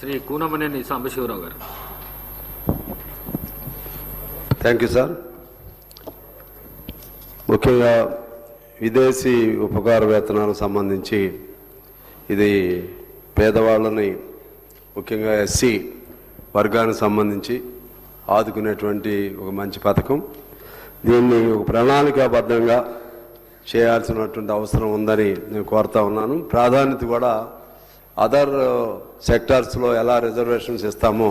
శ్రీ కూనమనేని సాంబశివరావు గారు. Thank you sir. ముఖ్యంగా విదేశీ ఉపకార వేతనాలకు సంబంధించి ఇది పేదవాళ్ళని ముఖ్యంగా ఎస్సీ వర్గానికి సంబంధించి ఆదుకునేటువంటి ఒక మంచి పథకం. దీన్ని ఒక ప్రణాళికాబద్ధంగా చేయాల్సినటువంటి అవసరం ఉందని నేను కోరుతా ఉన్నాను. ప్రాధాన్యత కూడా అదర్ సెక్టార్స్లో ఎలా రిజర్వేషన్స్ ఇస్తామో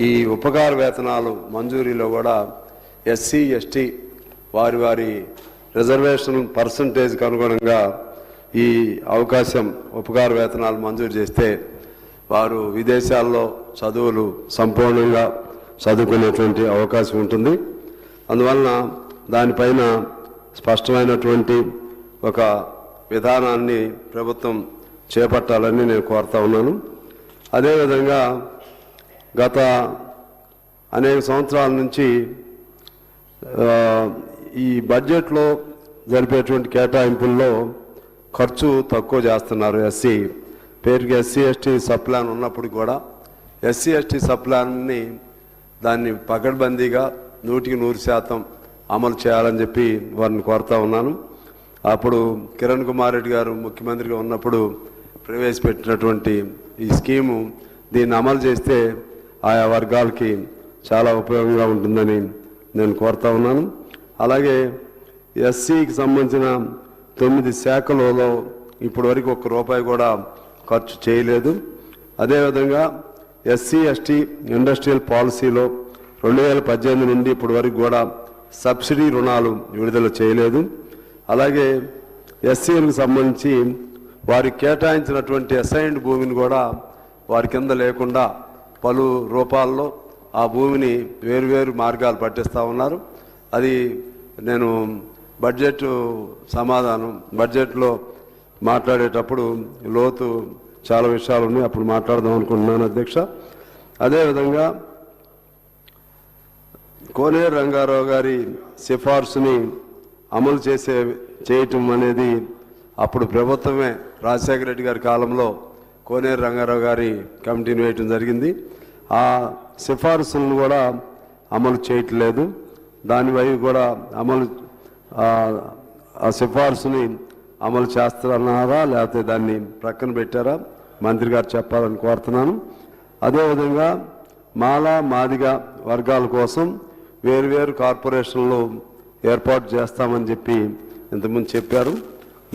ఈ ఉపకార వేతనాలు మంజూరీలో కూడా ఎస్సీ ఎస్టీ వారి వారి రిజర్వేషన్ పర్సంటేజ్కి అనుగుణంగా ఈ అవకాశం ఉపకార వేతనాలు మంజూరు చేస్తే వారు విదేశాల్లో చదువులు సంపూర్ణంగా చదువుకునేటువంటి అవకాశం ఉంటుంది. అందువలన దానిపైన స్పష్టమైనటువంటి ఒక విధానాన్ని ప్రభుత్వం చేపట్టాలని నేను కోరుతా ఉన్నాను. అదేవిధంగా గత అనేక సంవత్సరాల నుంచి ఈ బడ్జెట్లో జరిపేటువంటి కేటాయింపుల్లో ఖర్చు తక్కువ చేస్తున్నారు. ఎస్సీ పేరుకి ఎస్సీ ఎస్టీ సబ్ ప్లాన్ ఉన్నప్పుడు కూడా ఎస్సీ ఎస్టీ సబ్ ప్లాన్ని దాన్ని పకడ్బందీగా 100% అమలు చేయాలని చెప్పి వారిని కోరుతా ఉన్నాను. అప్పుడు కిరణ్ కుమార్ రెడ్డి గారు ముఖ్యమంత్రిగా ఉన్నప్పుడు ప్రవేశపెట్టినటువంటి ఈ స్కీము దీన్ని అమలు చేస్తే ఆయా వర్గాలకి చాలా ఉపయోగంగా ఉంటుందని నేను కోరుతా ఉన్నాను. అలాగే ఎస్సీకి సంబంధించిన 9 శాఖలలో ఇప్పటి వరకు ₹1 కూడా ఖర్చు చేయలేదు. అదేవిధంగా ఎస్సీ ఎస్టీ ఇండస్ట్రియల్ పాలసీలో 2018 నుండి ఇప్పటి వరకు కూడా సబ్సిడీ రుణాలు విడుదల చేయలేదు. అలాగే ఎస్సీలకు సంబంధించి వారికి కేటాయించినటువంటి అసైన్డ్ భూమిని కూడా వారి కింద లేకుండా పలు రూపాల్లో ఆ భూమిని వేరువేరు మార్గాలు పట్టిస్తూ ఉన్నారు. అది నేను బడ్జెట్లో మాట్లాడేటప్పుడు లోతు చాలా విషయాలు ఉన్నాయి, అప్పుడు మాట్లాడదాం అనుకుంటున్నాను అధ్యక్ష. అదేవిధంగా కోనేరు రంగారావు గారి సిఫార్సుని అమలు చేయటం అనేది అప్పుడు ప్రభుత్వమే రాజశేఖర రెడ్డి గారి కాలంలో కోనేరు రంగారావు గారి కమిటీని వేయటం జరిగింది. ఆ సిఫార్సులను కూడా అమలు చేయట్లేదు. దానివై కూడా ఆ సిఫార్సుని అమలు చేస్తారన్నారా లేకపోతే దాన్ని ప్రక్కన పెట్టారా మంత్రి గారు చెప్పాలని కోరుతున్నాను. అదేవిధంగా మాదిగ వర్గాల కోసం వేరువేరు కార్పొరేషన్లు ఏర్పాటు చేస్తామని చెప్పి ఇంతకుముందు చెప్పారు.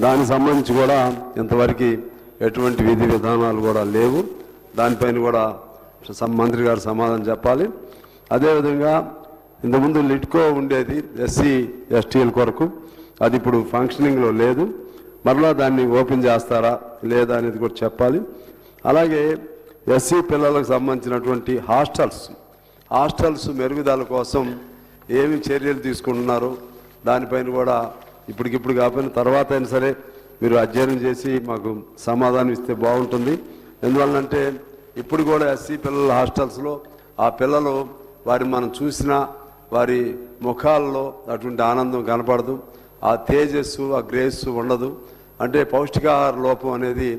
దానికి సంబంధించి కూడా ఇంతవరకు ఎటువంటి విధి విధానాలు కూడా లేవు. దానిపైన కూడా మంత్రి గారు సమాధానం చెప్పాలి. అదేవిధంగా ఇంతకుముందు లిట్కో ఉండేది ఎస్సీ ఎస్టీల కొరకు, అది ఇప్పుడు ఫంక్షనింగ్లో లేదు. మరలా దాన్ని ఓపెన్ చేస్తారా లేదా అనేది కూడా చెప్పాలి. అలాగే ఎస్సీ పిల్లలకు సంబంధించినటువంటి హాస్టల్స్ మెరుగుదల కోసం ఏమి చర్యలు తీసుకుంటున్నారో దానిపైన కూడా ఇప్పటికిప్పుడు కాకపోయినా తర్వాత అయినా సరే మీరు అధ్యయనం చేసి మాకు సమాధానం ఇస్తే బాగుంటుంది. ఎందువల్లంటే ఇప్పుడు కూడా ఎస్సీ పిల్లల హాస్టల్స్లో ఆ పిల్లలు మనం చూసినా వారి ముఖాల్లో అటువంటి ఆనందం కనపడదు, ఆ తేజస్సు ఆ గ్రేస్ ఉండదు. అంటే పౌష్టికాహార లోపం అనేది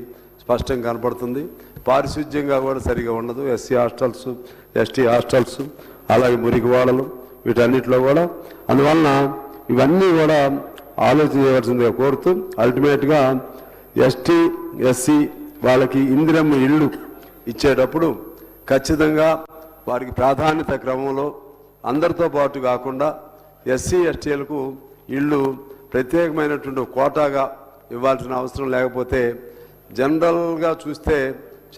స్పష్టంగా కనపడుతుంది. పారిశుద్ధ్యంగా కూడా సరిగా ఉండదు. ఎస్సీ హాస్టల్స్ ఎస్టీ హాస్టల్స్ అలాగే మురికివాడలు వీటన్నిటిలో కూడా. అందువలన ఇవన్నీ కూడా ఆలోచన చేయవలసిందిగా కోరుతూ అల్టిమేట్గా ఎస్టీ ఎస్సీ వాళ్ళకి ఇందిరమ్మ ఇళ్ళు ఇచ్చేటప్పుడు ఖచ్చితంగా వారికి ప్రాధాన్యత క్రమంలో అందరితో పాటు కాకుండా ఎస్సీ ఎస్టీలకు ఇళ్ళు ప్రత్యేకమైనటువంటి కోటాగా ఇవ్వాల్సిన అవసరం లేకపోతే జనరల్గా చూస్తే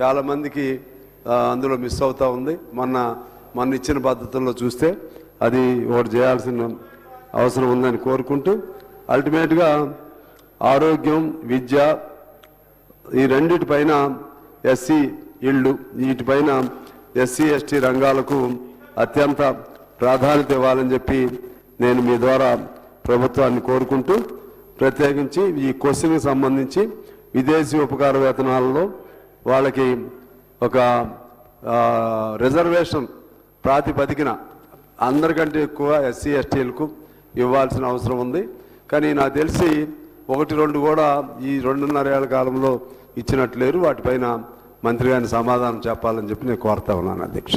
చాలామందికి అందులో మిస్ అవుతూ ఉంది. మొన్న ఇచ్చిన పద్ధతుల్లో చూస్తే అది ఒకటి చేయాల్సిన అవసరం ఉందని కోరుకుంటూ అల్టిమేట్గా ఆరోగ్యం విద్య ఈ రెండిటిపైన ఎస్సీ ఇళ్ళు వీటిపైన ఎస్సీ ఎస్టీ రంగాలకు అత్యంత ప్రాధాన్యత ఇవ్వాలని చెప్పి నేను మీ ద్వారా ప్రభుత్వాన్ని కోరుకుంటూ ప్రత్యేకించి ఈ క్వశ్చన్కి సంబంధించి విదేశీ ఉపకార వేతనాలలో వాళ్ళకి ఒక రిజర్వేషన్ ప్రాతిపదికన అందరికంటే ఎక్కువ ఎస్సీ ఎస్టీలకు ఇవ్వాల్సిన అవసరం ఉంది. కానీ నాకు తెలిసి 1-2 కూడా ఈ 2.5 ఏళ్ల కాలంలో ఇచ్చినట్లేరు. వాటిపైన మంత్రి గారిని సమాధానం చెప్పాలని చెప్పి నేను కోరుతా ఉన్నాను అధ్యక్ష.